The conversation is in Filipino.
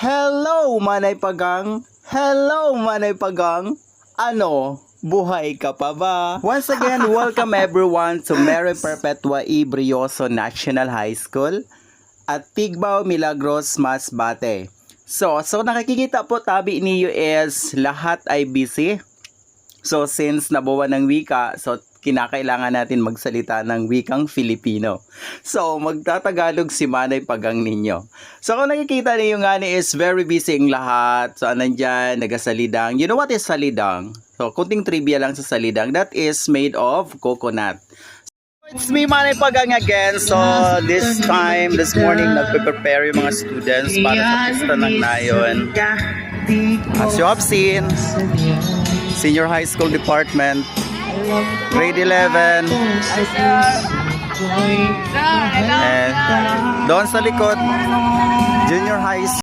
Hello, Manay Pagang! Hello, Manay Pagang! Ano? Buhay ka pa ba? Once again, welcome everyone to Mary Perpetua E. Brioso National High School at Tigbao, Milagros, Masbate. So nakikita po tabi niyo is lahat ay busy. So since nabuwan ng wika, so kinakailangan natin magsalita ng wikang Filipino. So magtatagalog si Manay Pagang ninyo. So kung nakikita niyo nga ni is very busy ang lahat. So nandyan, nagasalidang. You know what is salidang? So kunting trivia lang sa salidang. That is made of coconut. It's me, Manay Pagang again. So this morning, nagpe-prepare yung mga students para sa pista ng nayon. As you have seen, Senior High School Department, Grade 11, and doon sa likod, Junior High School.